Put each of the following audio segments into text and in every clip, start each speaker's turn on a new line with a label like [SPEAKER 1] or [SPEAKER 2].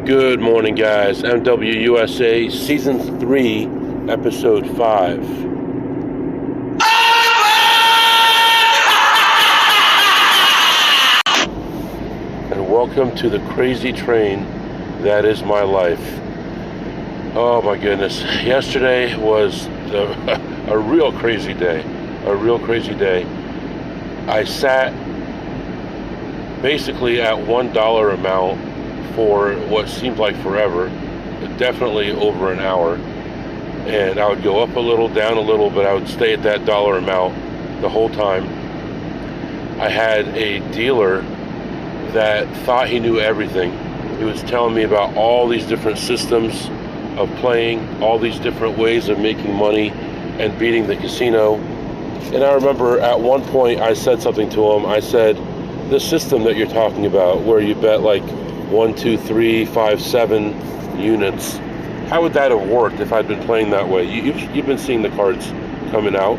[SPEAKER 1] Good morning, guys. MWUSA Season 3, Episode 5. And welcome to the crazy train that is my life. Oh my goodness. Yesterday was a real crazy day. I sat basically at $1 amount for what seemed like forever, definitely over an hour. And I would go up a little, down a little, but I would stay at that dollar amount the whole time. I had a dealer that thought he knew everything. He was telling me about all these different systems of playing, all these different ways of making money and beating the casino. And I remember at one point I said something to him. I said, the system that you're talking about, where you bet like 1, 2, 3, 5, 7 units, how would that have worked if I'd been playing that way? You've been seeing the cards coming out.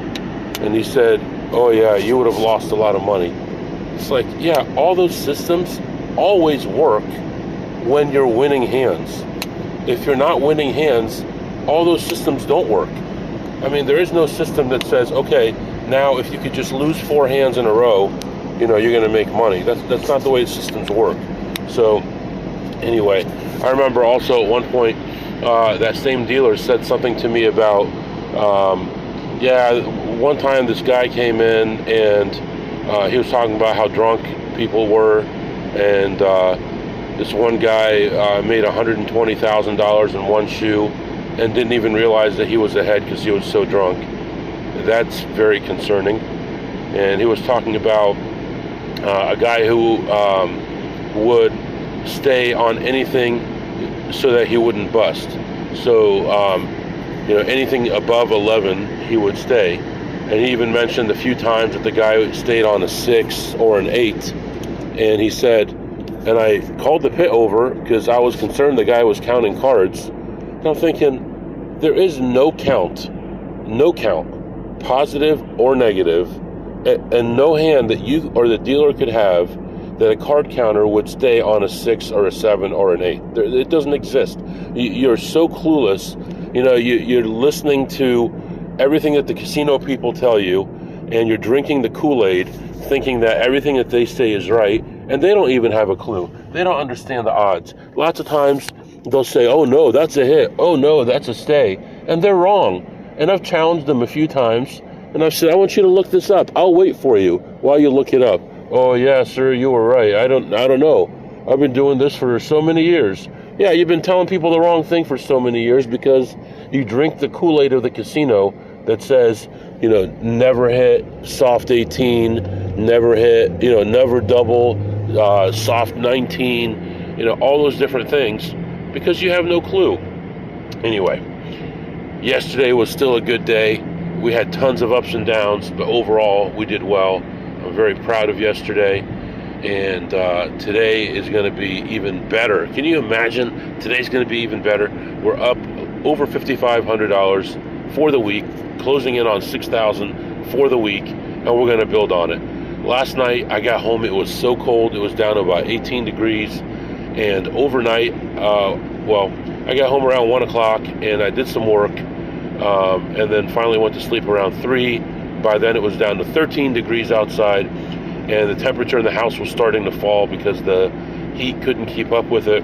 [SPEAKER 1] And he said, oh yeah, you would have lost a lot of money. It's like, yeah, all those systems always work when you're winning hands. If you're not winning hands, all those systems don't work. I mean, there is no system that says, okay, now if you could just lose 4 hands in a row, you're going to make money. That's not the way systems work. So anyway, I remember also at one point that same dealer said something to me about, one time this guy came in and he was talking about how drunk people were, and this one guy made $120,000 in one shoe and didn't even realize that he was ahead because he was so drunk. That's very concerning. And he was talking about a guy who would stay on anything so that he wouldn't bust. So, anything above 11, he would stay. And he even mentioned a few times that the guy stayed on a 6 or an 8. And he said, and I called the pit over because I was concerned the guy was counting cards. And I'm thinking, there is no count, positive or negative, and no hand that you or the dealer could have that a card counter would stay on a 6 or a 7 or an 8. It doesn't exist. You're so clueless. You're listening to everything that the casino people tell you, and you're drinking the Kool-Aid, thinking that everything that they say is right, and they don't even have a clue. They don't understand the odds. Lots of times they'll say, oh no, that's a hit. Oh no, that's a stay. And they're wrong. And I've challenged them a few times, and I've said, I want you to look this up. I'll wait for you while you look it up. Oh yeah, sir, you were right. I don't know. I've been doing this for so many years. Yeah, you've been telling people the wrong thing for so many years because you drink the Kool-Aid of the casino that says, never hit soft 18, never hit, never double, soft 19, all those different things because you have no clue. Anyway, yesterday was still a good day. We had tons of ups and downs, but overall we did well. I'm very proud of yesterday, and today is going to be even better. Can you imagine? Today's going to be even better. We're up over $5,500 for the week, closing in on $6,000 for the week, and we're going to build on it. Last night I got home. It was so cold. It was down to about 18 degrees, and overnight, I got home around 1 o'clock, and I did some work, and then finally went to sleep around 3. By then it was down to 13 degrees outside, and the temperature in the house was starting to fall because the heat couldn't keep up with it.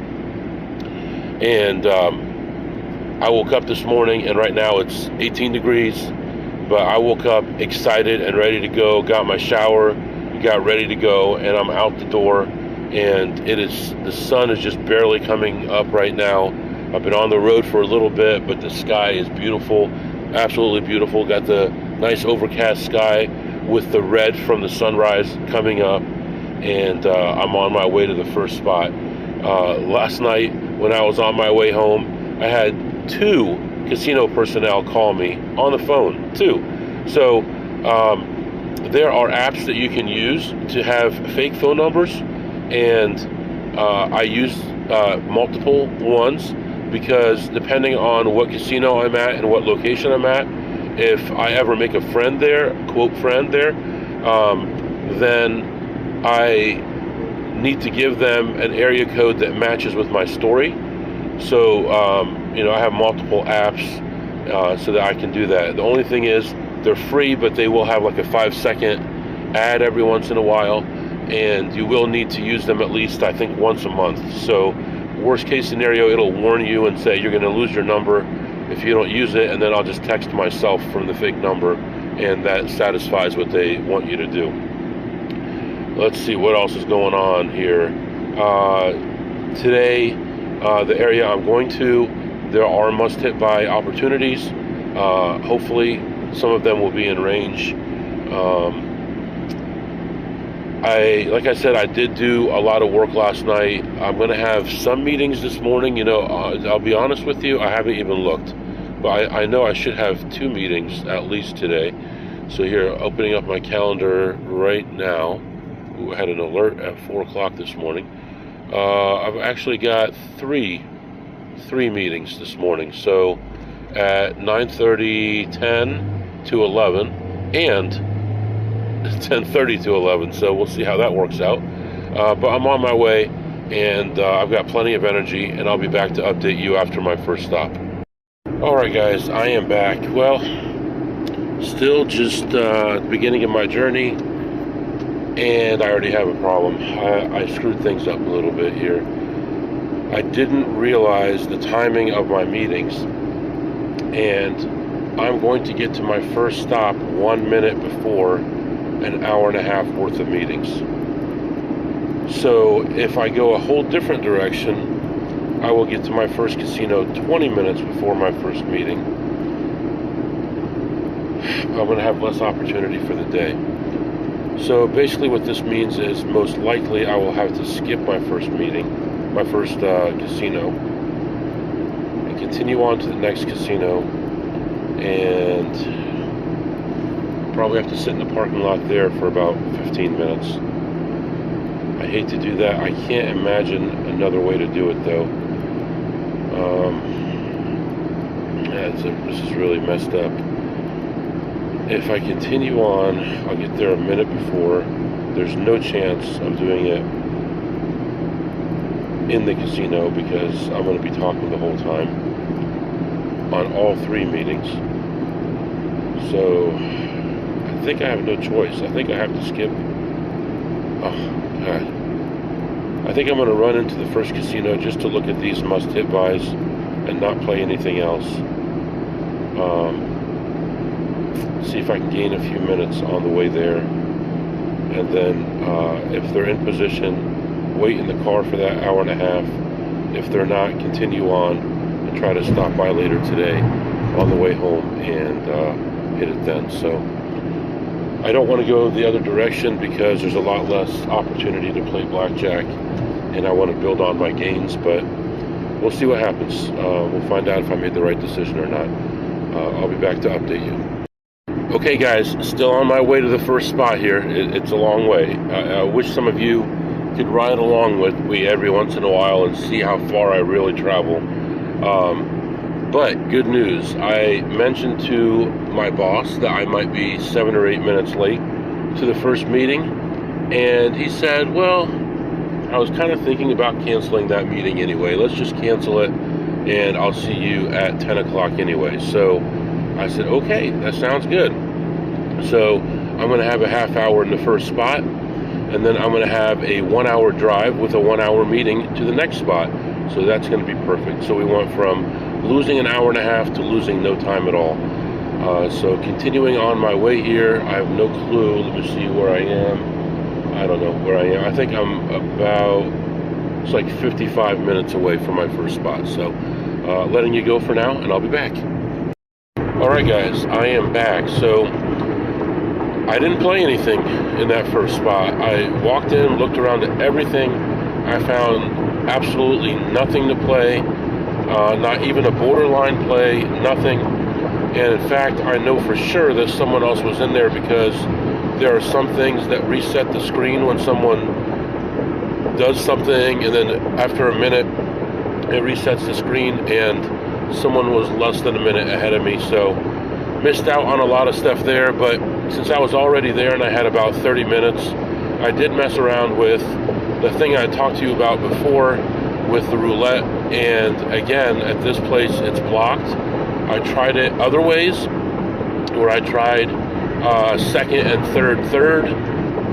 [SPEAKER 1] And I woke up this morning, and right now it's 18 degrees, but I woke up excited and ready to go, got my shower, got ready to go, and I'm out the door, and the sun is just barely coming up right now. I've been on the road for a little bit, but the sky is beautiful, absolutely beautiful. Got the nice overcast sky with the red from the sunrise coming up, and I'm on my way to the first spot. Last night when I was on my way home, I had 2 casino personnel call me on the phone, 2. So there are apps that you can use to have fake phone numbers, and I use multiple ones because depending on what casino I'm at and what location I'm at, if I ever make a friend there, quote friend there, then I need to give them an area code that matches with my story. So, I have multiple apps so that I can do that. The only thing is they're free, but they will have like a 5-second ad every once in a while, and you will need to use them at least, I think, once a month. So worst case scenario, it'll warn you and say you're going to lose your number if you don't use it, and then I'll just text myself from the fake number, and that satisfies what they want you to do. Let's see what else is going on here. Today, the area I'm going to, there are must-hit-by opportunities. Hopefully, some of them will be in range. Like I said, I did do a lot of work last night. I'm going to have some meetings this morning. I'll be honest with you, I haven't even looked. But I know I should have 2 meetings at least today. So here, opening up my calendar right now. Ooh, I had an alert at 4 o'clock this morning. I've actually got three meetings this morning. So at 9:30, 10 to 11, and 10:30 to 11. So we'll see how that works out. But I'm on my way, and I've got plenty of energy, and I'll be back to update you after my first stop. All right, guys, I am back. Well, still just at the beginning of my journey, and I already have a problem. I screwed things up a little bit here. I didn't realize the timing of my meetings, and I'm going to get to my first stop 1 minute before an hour and a half worth of meetings. So if I go a whole different direction, I will get to my first casino 20 minutes before my first meeting. I'm going to have less opportunity for the day. So basically what this means is most likely I will have to skip my first meeting, my first casino, and continue on to the next casino, and probably have to sit in the parking lot there for about 15 minutes. I hate to do that. I can't imagine another way to do it, though. This is really messed up. If I continue on, I'll get there a minute before. There's no chance of doing it in the casino because I'm going to be talking the whole time on all 3 meetings. So I think I have no choice. I think I have to skip. Oh, God. I think I'm going to run into the first casino just to look at these must-hit buys and not play anything else. See if I can gain a few minutes on the way there. And then if they're in position, wait in the car for that hour and a half. If they're not, continue on and try to stop by later today on the way home and hit it then. So I don't want to go the other direction because there's a lot less opportunity to play blackjack, and I want to build on my gains, but we'll see what happens. We'll find out if I made the right decision or not. I'll be back to update you. Okay, guys, still on my way to the first spot here. It's a long way. I wish some of you could ride along with me every once in a while and see how far I really travel. But good news, I mentioned to my boss that I might be 7 or 8 minutes late to the first meeting, and he said, well, I was kind of thinking about canceling that meeting anyway. Let's just cancel it, and I'll see you at 10 o'clock anyway. So I said, okay, that sounds good. So I'm going to have a half hour in the first spot, and then I'm going to have a 1 hour drive with a 1 hour meeting to the next spot. So that's going to be perfect. So we went from losing an hour and a half to losing no time at all. So continuing on my way here, I have no clue. Let me see where I am. I don't know where I am. I think I'm about, it's like 55 minutes away from my first spot. So letting you go for now, and I'll be back. All right, guys, I am back. So I didn't play anything in that first spot. I walked in, looked around at everything. I found absolutely nothing to play, not even a borderline play, nothing. And in fact, I know for sure that someone else was in there because there are some things that reset the screen when someone does something, and then after a minute, it resets the screen, and someone was less than a minute ahead of me. So missed out on a lot of stuff there, but since I was already there and I had about 30 minutes, I did mess around with the thing I talked to you about before, with the roulette. And again, at this place, it's blocked. I tried it other ways, where I tried second and third,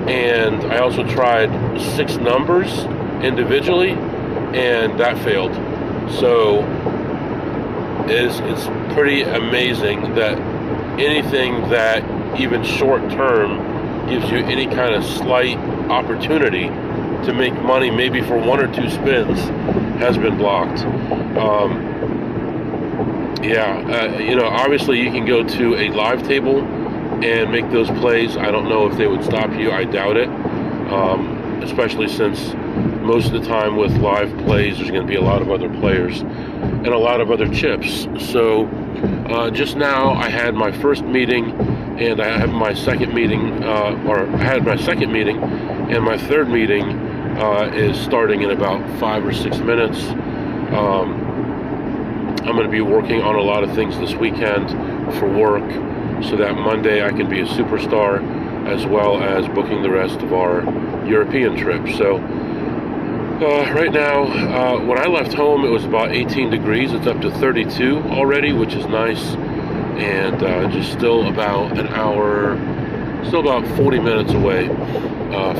[SPEAKER 1] and I also tried 6 numbers individually, and that failed. So it's pretty amazing that anything that even short term gives you any kind of slight opportunity to make money, maybe for 1 or 2 spins, has been blocked. Obviously you can go to a live table and make those plays. I don't know if they would stop you. I doubt it, especially since most of the time with live plays there's going to be a lot of other players and a lot of other chips. So just now I had my first meeting, and I have my second meeting, and my third meeting is starting in about 5 or 6 minutes. I'm going to be working on a lot of things this weekend for work, so that Monday I can be a superstar, as well as booking the rest of our European trip. So right now, when I left home, it was about 18 degrees. It's up to 32 already, which is nice. And just still about an hour, still about 40 minutes away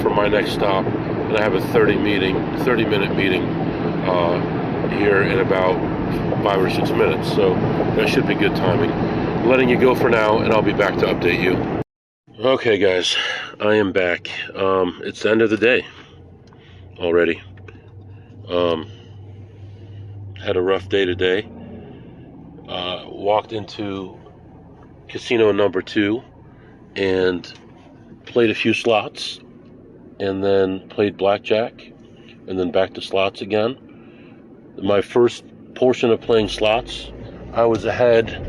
[SPEAKER 1] from my next stop. And I have a 30-minute meeting here in about 5 or 6 minutes. So that should be good timing. I'm letting you go for now, and I'll be back to update you. Okay, guys, I am back. It's the end of the day already. Had a rough day today. Walked into casino number 2 and played a few slots, and then played blackjack, and then back to slots again. My first portion of playing slots, I was ahead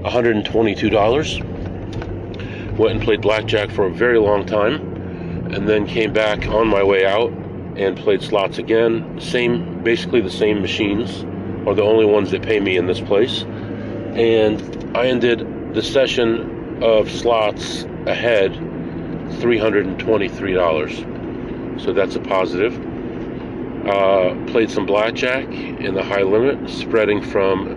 [SPEAKER 1] $122. Went and played blackjack for a very long time, and then came back on my way out and played slots again. Basically the same machines are the only ones that pay me in this place. And I ended the session of slots ahead $323. So that's a positive. Played some blackjack in the high limit, spreading from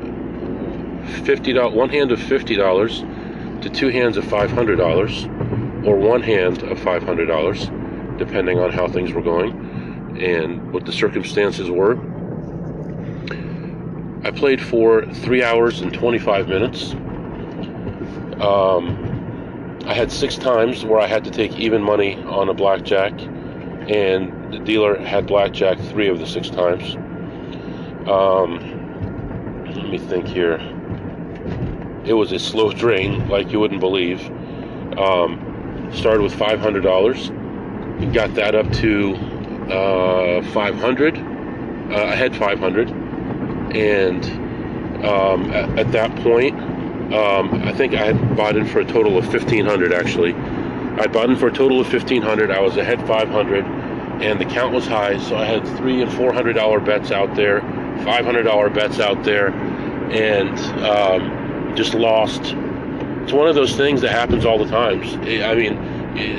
[SPEAKER 1] one hand of $50 to 2 hands of $500, or 1 hand of $500, depending on how things were going and what the circumstances were. I played for 3 hours and 25 minutes. I had 6 times where I had to take even money on a blackjack, and the dealer had blackjack 3 of the 6 times. Let me think here. It was a slow drain, like you wouldn't believe. Started with $500. Got that up to 500. I had 500. And at that point, I think I had bought in for a total of $1,500, actually. I bought in for a total of $1,500. I was ahead 500, and the count was high, so I had $300 and $400 bets out there, $500 bets out there, and just lost. It's one of those things that happens all the times. I mean,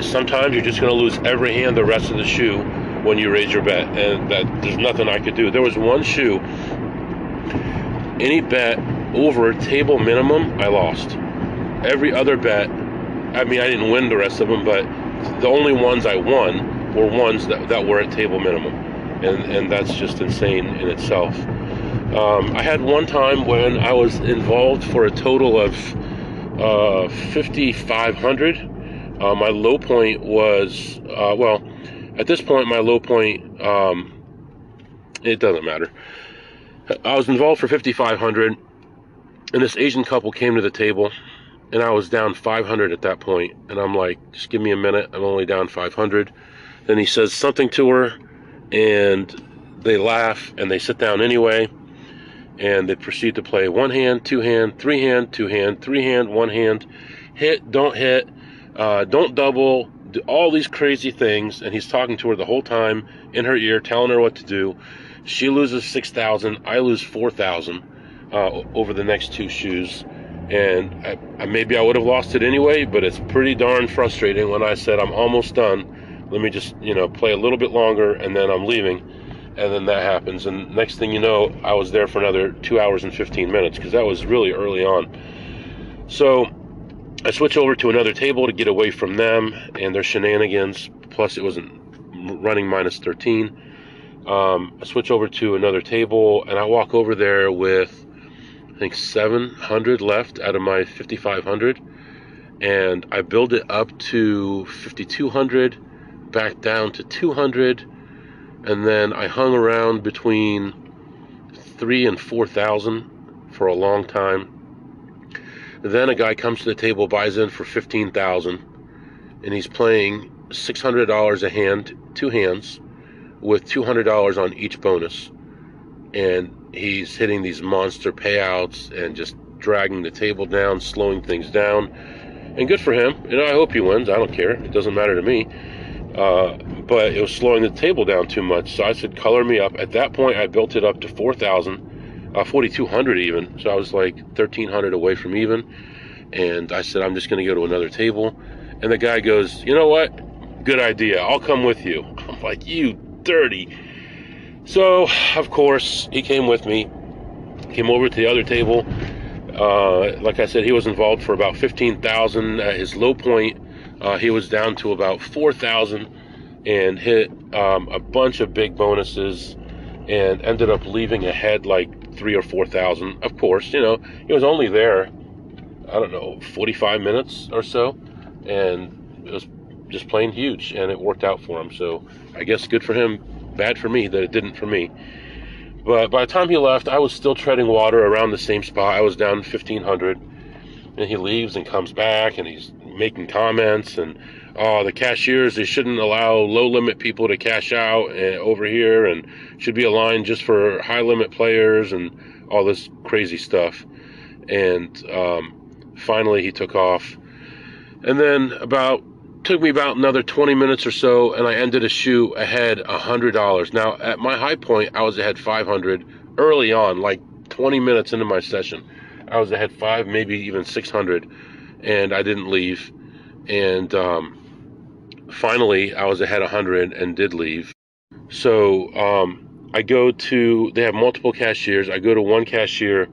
[SPEAKER 1] sometimes you're just going to lose every hand the rest of the shoe when you raise your bet, and that there's nothing I could do. There was one shoe, any bet over table minimum, I lost. Every other bet, I mean, I didn't win the rest of them, but the only ones I won were ones that were at table minimum, and that's just insane in itself. I had one time when I was involved for a total of $5,500. My low point was, at this point, my low point, it doesn't matter. I was involved for $5,500, and this Asian couple came to the table, and I was down $500 at that point, and I'm like, just give me a minute, I'm only down $500. Then he says something to her, and they laugh, and they sit down anyway, and they proceed to play 1 hand, 2 hand, 3 hand, 2 hand, 3 hand, 1 hand, hit, don't double, do all these crazy things, and he's talking to her the whole time in her ear, telling her what to do. She loses $6,000, I lose $4,000 over the next 2 shoes, and maybe I would have lost it anyway, but it's pretty darn frustrating when I said I'm almost done. Let me just, play a little bit longer, and then I'm leaving. And then that happens, and next thing you know, I was there for another 2 hours and 15 minutes, because that was really early on. So I switch over to another table to get away from them and their shenanigans, plus it wasn't running minus 13. I switch over to another table, and I walk over there with, I think, 700 left out of my 5,500, and I build it up to 5,200, back down to 200, and then I hung around between 3,000 and 4,000 for a long time. Then a guy comes to the table, buys in for 15,000, and he's playing $600 a hand, 2 hands, with $200 on each bonus. And he's hitting these monster payouts and just dragging the table down, slowing things down. And good for him. I hope he wins. I don't care. It doesn't matter to me. But it was slowing the table down too much. So I said, color me up. At that point, I built it up to 4,000, 4,200 even. So I was like 1,300 away from even. And I said, I'm just going to go to another table. And the guy goes, you know what? Good idea. I'll come with you. I'm like, you dirty. So, of course, he came with me. Came over to the other table. Like I said, he was involved for about 15,000. At his low point, he was down to about 4,000 and hit a bunch of big bonuses and ended up leaving ahead like 3,000 or 4,000. Of course, he was only there, I don't know, 45 minutes or so, and it was just plain huge, and it worked out for him. So I guess good for him, bad for me that it didn't for me. But by the time he left, I was still treading water around the same spot. I was down 1,500, and he leaves and comes back, and he's making comments, and the cashiers, they shouldn't allow low limit people to cash out over here, and should be a line just for high limit players, and all this crazy stuff. And finally he took off, and then took me about another 20 minutes or so, and I ended a shoot ahead $100. Now at my high point, I was ahead 500 early on, like 20 minutes into my session. I was ahead 5, maybe even 600, and I didn't leave. And finally, I was ahead 100 and did leave. So they have multiple cashiers. I go to one cashier,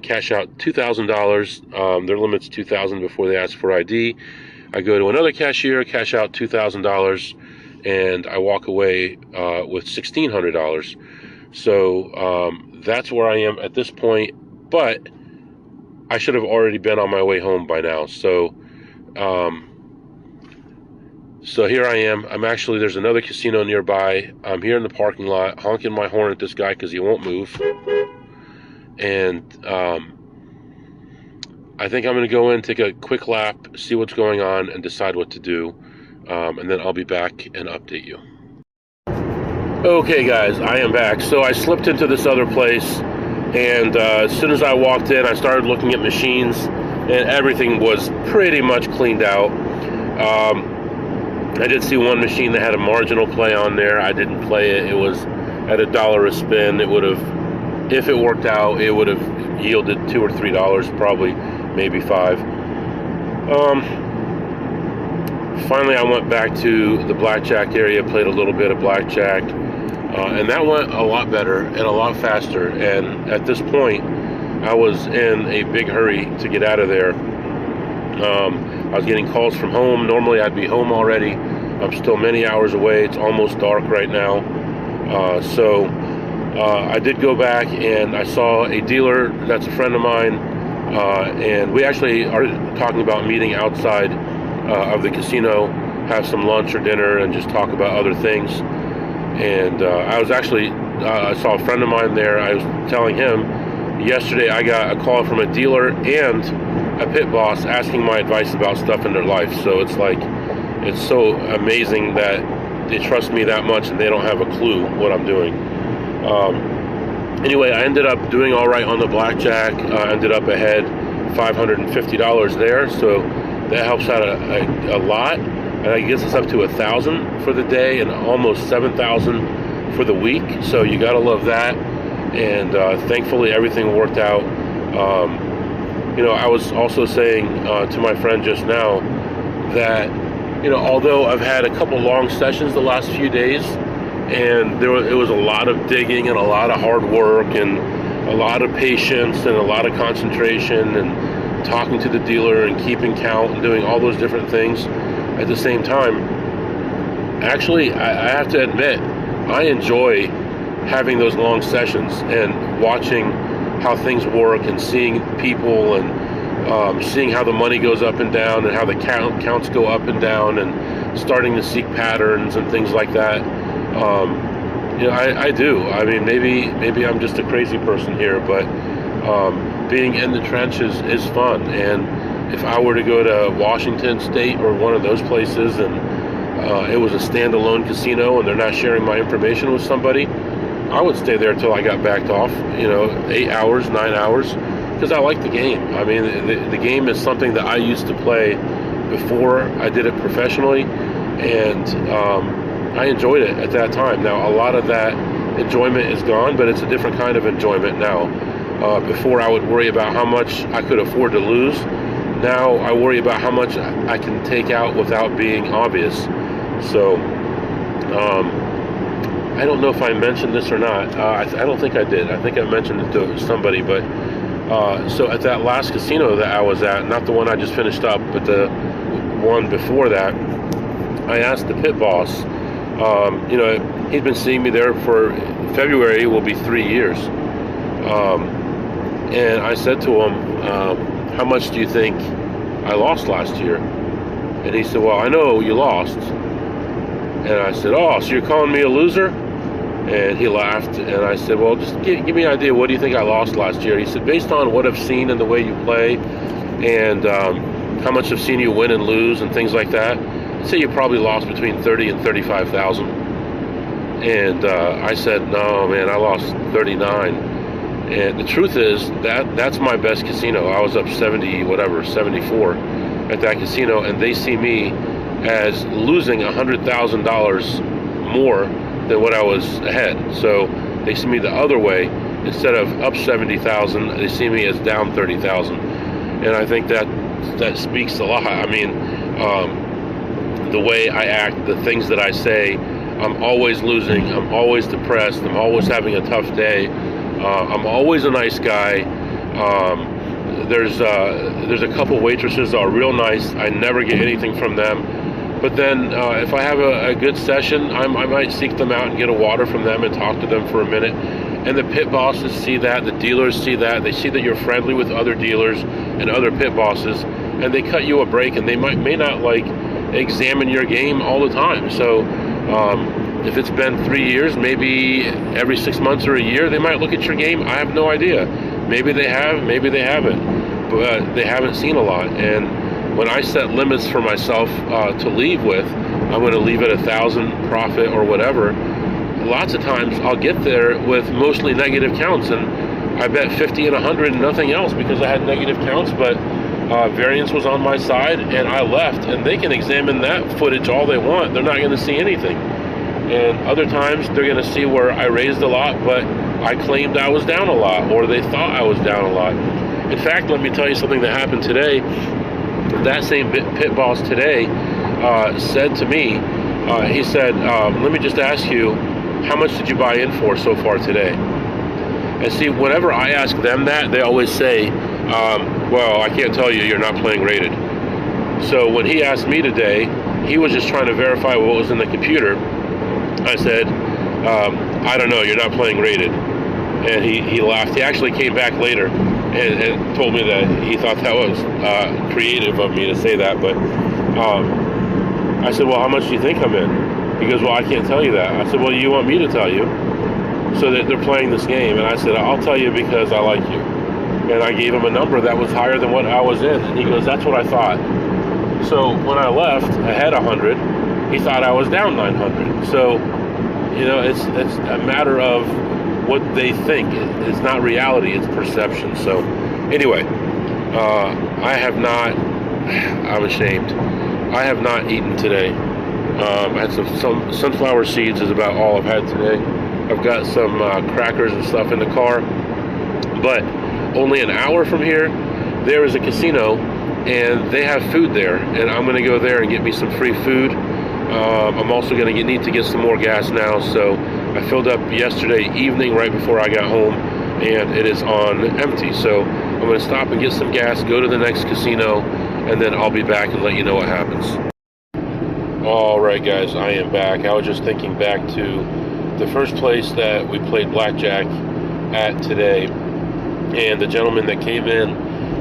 [SPEAKER 1] cash out $2,000. Their limit's $2,000 before they ask for ID. I go to another cashier, cash out $2,000, and I walk away with $1,600. So that's where I am at this point. But I should have already been on my way home by now. So here I am. There's another casino nearby. I'm here in the parking lot, honking my horn at this guy because he won't move. And I think I'm going to go in, take a quick lap, see what's going on, and decide what to do. And then I'll be back and update you. Okay, guys, I am back. So I slipped into this other place, and as soon as I walked in, I started looking at machines, and everything was pretty much cleaned out. I did see one machine that had a marginal play on there. I didn't play it. It was at $1 a spin. It would have, if it worked out, it would have yielded $2 or $3, probably, maybe $5. Finally, I went back to the blackjack area, played a little bit of blackjack, and that went a lot better and a lot faster. And at this point, I was in a big hurry to get out of there. I was getting calls from home. Normally I'd be home already. I'm still many hours away. It's almost dark right now. So I did go back, and I saw a dealer that's a friend of mine, and we actually are talking about meeting outside of the casino, have some lunch or dinner, and just talk about other things. And I saw a friend of mine there. I was telling him yesterday I got a call from a dealer and a pit boss asking my advice about stuff in their life. So it's like, it's so amazing that they trust me that much and they don't have a clue what I'm doing. Anyway, I ended up doing all right on the blackjack. I ended up ahead $550 there, so that helps out a lot. And that gets us up to 1,000 for the day and almost 7,000 for the week. So you gotta love that. And thankfully everything worked out. I was also saying to my friend just now that, although I've had a couple long sessions the last few days, and it was a lot of digging and a lot of hard work and a lot of patience and a lot of concentration and talking to the dealer and keeping count and doing all those different things at the same time. Actually, I have to admit, I enjoy having those long sessions and watching how things work and seeing people and seeing how the money goes up and down and how the counts go up and down and starting to seek patterns and things like that. I do. I mean, maybe I'm just a crazy person here, but being in the trenches is fun. And if I were to go to Washington State or one of those places and it was a standalone casino and they're not sharing my information with somebody, I would stay there till I got backed off, 8 hours, 9 hours, because I like the game. I mean, the game is something that I used to play before I did it professionally, and I enjoyed it at that time. Now, a lot of that enjoyment is gone, but it's a different kind of enjoyment now. Before, I would worry about how much I could afford to lose. Now, I worry about how much I can take out without being obvious. So, I don't know if I mentioned this or not. I don't think I did. I think I mentioned it to somebody, but so at that last casino that I was at, not the one I just finished up, but the one before that, I asked the pit boss. He'd been seeing me there for February will be 3 years, and I said to him, "How much do you think I lost last year?" And he said, "Well, I know you lost." And I said, "Oh, so you're calling me a loser?" And he laughed, and I said, "Well, just give me an idea. What do you think I lost last year?" He said, "Based on what I've seen and the way you play, and how much I've seen you win and lose and things like that, I'd say you probably lost between 30 and 35,000." And I said, "No, man, I lost 39." And the truth is that's my best casino. I was up 74 at that casino, and they see me as losing $100,000 more than what I was ahead. So they see me the other way. Instead of up 70,000, they see me as down 30,000. And I think that speaks a lot. I mean, the way I act, the things that I say, I'm always losing, I'm always depressed, I'm always having a tough day, I'm always a nice guy. There's a couple waitresses that are real nice. I never get anything from them. But then if I have a good session, I might seek them out and get a water from them and talk to them for a minute. And the pit bosses see that, the dealers see that, they see that you're friendly with other dealers and other pit bosses, and they cut you a break, and they may not examine your game all the time. So if it's been 3 years, maybe every 6 months or a year, they might look at your game. I have no idea. Maybe they have, maybe they haven't, but they haven't seen a lot. And when I set limits for myself to leave with, I'm going to leave at 1,000 profit or whatever. Lots of times I'll get there with mostly negative counts, and I bet 50 and 100 and nothing else because I had negative counts, but variance was on my side, and I left. And they can examine that footage all they want. They're not going to see anything. And other times they're going to see where I raised a lot, but I claimed I was down a lot, or they thought I was down a lot. In fact, let me tell you something that happened today. That same pit boss today said to me, he said, "Let me just ask you, how much did you buy in for so far today?" And see, whenever I ask them that, they always say, "Well, I can't tell you, you're not playing rated." So when he asked me today, he was just trying to verify what was in the computer. I said, "I don't know, you're not playing rated." And he laughed. He actually came back later and told me that he thought that was creative of me to say that. But I said, "Well, how much do you think I'm in?" He goes, "Well, I can't tell you that." I said, "Well, you want me to tell you?" So that they're playing this game. And I said, "I'll tell you because I like you." And I gave him a number that was higher than what I was in. And he goes, "That's what I thought." So when I left, I had 100. He thought I was down 900. So, it's a matter of what they think. It's not reality, it's perception. So anyway, I'm ashamed. I have not eaten today. I had some sunflower seeds is about all I've had today. I've got some crackers and stuff in the car. But only an hour from here, there is a casino, and they have food there. And I'm going to go there and get me some free food. I'm also going to need to get some more gas now, so I filled up yesterday evening right before I got home, and it is on empty. So I'm going to stop and get some gas, go to the next casino, and then I'll be back and let you know what happens. All right, guys, I am back. I was just thinking back to the first place that we played blackjack at today, and the gentleman that came in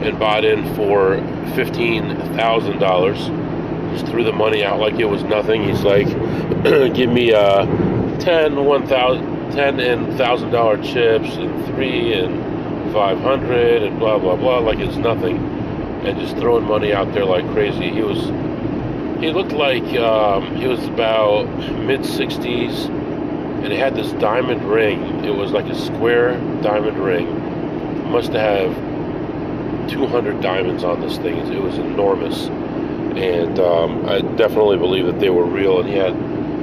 [SPEAKER 1] and bought in for $15,000 just threw the money out like it was nothing. He's like, give me 10 and $1,000 chips and 3 and 500 and blah blah blah, like it's nothing, and just throwing money out there like crazy. He looked like he was about mid-60s, and he had this diamond ring. It was like a square diamond ring. Must have 200 diamonds on this thing. It was enormous, and I definitely believe that they were real. And he had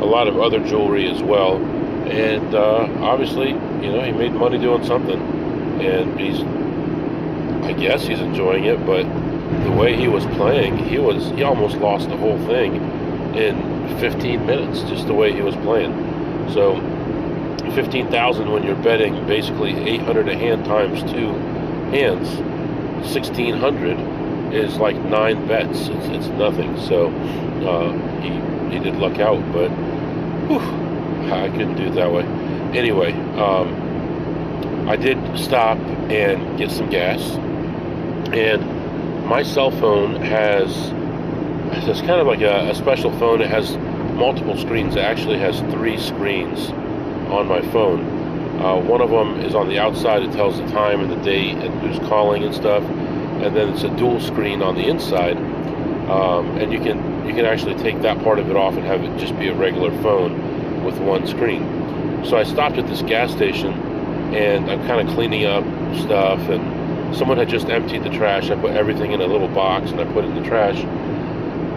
[SPEAKER 1] a lot of other jewelry as well, and obviously, he made money doing something, and I guess he's enjoying it. But the way he was playing, he almost lost the whole thing in 15 minutes, just the way he was playing. So 15,000 when you're betting basically 800 a hand times 2 hands, 1,600 is like 9 bets. It's nothing. So he did luck out, but I couldn't do it that way. Anyway, I did stop and get some gas, and my cell phone it's kind of like a special phone. It has multiple screens. It actually has 3 screens on my phone. One of them is on the outside. It tells the time and the date and who's calling and stuff. And then it's a dual screen on the inside. And you can actually take that part of it off and have it just be a regular phone with 1 screen. So I stopped at this gas station, and I'm kind of cleaning up stuff, and someone had just emptied the trash. I put everything in a little box and I put it in the trash.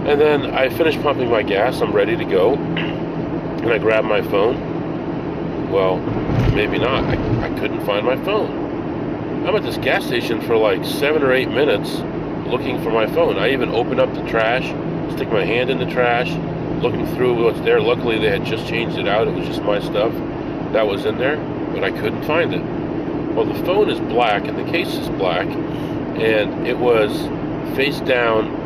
[SPEAKER 1] And then I finished pumping my gas. I'm ready to go. And I grabbed my phone. Well, maybe not. I couldn't find my phone. I'm at this gas station for like 7 or 8 minutes looking for my phone. I even opened up the trash, stick my hand in the trash, looking through what's there. Luckily, they had just changed it out. It was just my stuff that was in there, but I couldn't find it. Well, the phone is black and the case is black, and it was face down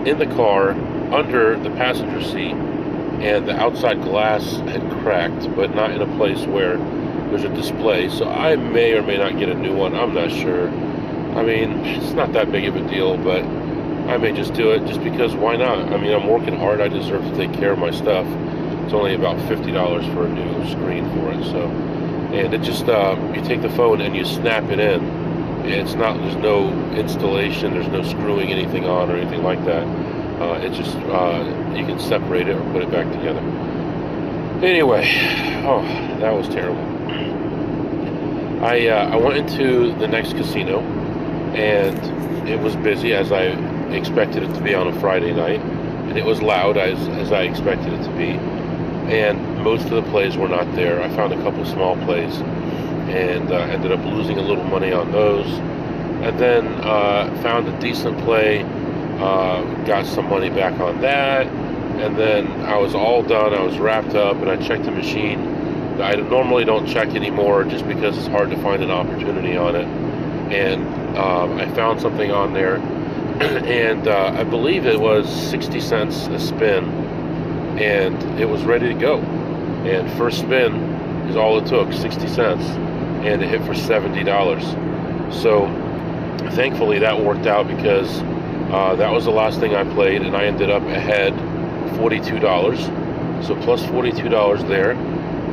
[SPEAKER 1] in the car under the passenger seat, and the outside glass had cracked, but not in a place where there's a display. So I may or may not get a new one. I'm not sure. I mean, it's not that big of a deal, but I may just do it just because why not? I mean, I'm working hard. I deserve to take care of my stuff. It's only about $50 for a new screen for it. So, and it just, you take the phone and you snap it in. It's not, there's no installation, there's no screwing anything on or anything like that. It just, you can separate it or put it back together. Anyway, that was terrible. I went into the next casino, and it was busy as I expected it to be on a Friday night, and it was loud as I expected it to be, and most of the plays were not there. I found a couple small plays, and ended up losing a little money on those, and then found a decent play, got some money back on that, and then I was all done. I was wrapped up, and I checked the machine. I normally don't check anymore just because it's hard to find an opportunity on it, and I found something on there, and I believe it was 60 cents a spin, and it was ready to go. And first spin is all it took, 60 cents, and it hit for $70. So thankfully that worked out, because that was the last thing I played, and I ended up ahead $42. So plus $42 there.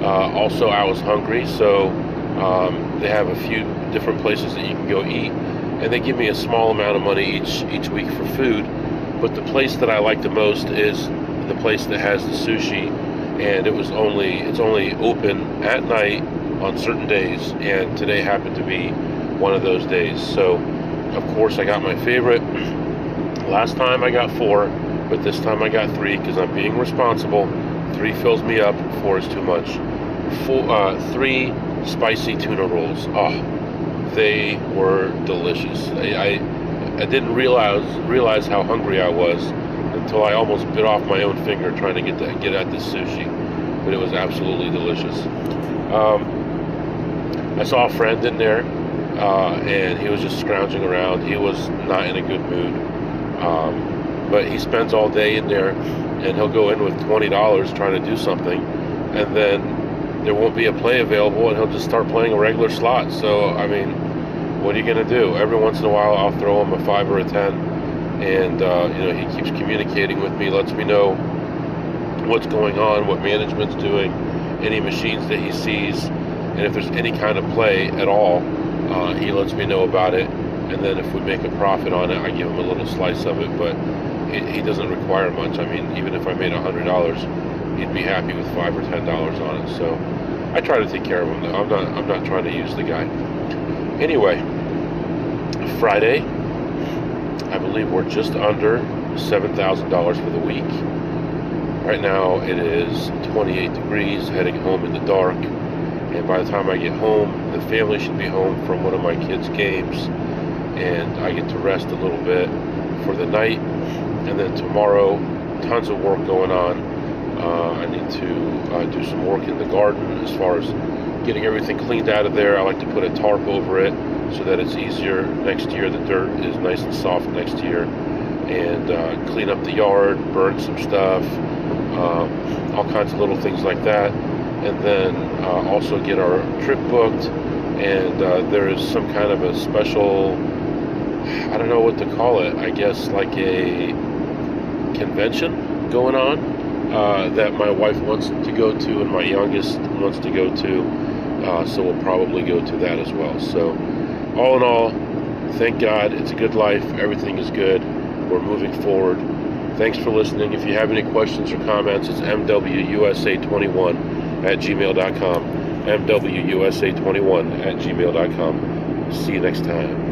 [SPEAKER 1] Also, I was hungry, so they have a few different places that you can go eat, and they give me a small amount of money each week for food. But the place that I like the most is the place that has the sushi, and it's only open at night on certain days, and today happened to be one of those days. So of course I got my favorite. Last time I got 4, but this time I got 3 because I'm being responsible. 3 fills me up, 4 is too much. 3 spicy tuna rolls. Oh, they were delicious. I didn't realize how hungry I was until I almost bit off my own finger trying to get at this sushi. But it was absolutely delicious. I saw a friend in there, and he was just scrounging around. He was not in a good mood. But he spends all day in there, and he'll go in with $20 trying to do something, and then there won't be a play available, and he'll just start playing a regular slot. So, I mean, what are you going to do? Every once in a while, I'll throw him a 5 or a 10, and he keeps communicating with me, lets me know what's going on, what management's doing, any machines that he sees, and if there's any kind of play at all, he lets me know about it. And then if we make a profit on it, I give him a little slice of it. But he doesn't require much. I mean, even if I made $100, he'd be happy with $5 or $10 on it. So I try to take care of him. I'm not trying to use the guy. Anyway, Friday, I believe we're just under $7,000 for the week. Right now it is 28 degrees, heading home in the dark. And by the time I get home, the family should be home from one of my kids' games. And I get to rest a little bit for the night. And then tomorrow, tons of work going on. I need to do some work in the garden as far as getting everything cleaned out of there. I like to put a tarp over it so that it's easier next year. The dirt is nice and soft next year. And clean up the yard, burn some stuff, all kinds of little things like that. And then also get our trip booked. And there is some kind of a special, I don't know what to call it, I guess like a convention going on that my wife wants to go to and my youngest wants to go to. So we'll probably go to that as well. So all in all, thank God, it's a good life. Everything is good. We're moving forward. Thanks for listening. If you have any questions or comments, it's mwusa21@gmail.com. mwusa21@gmail.com. See you next time.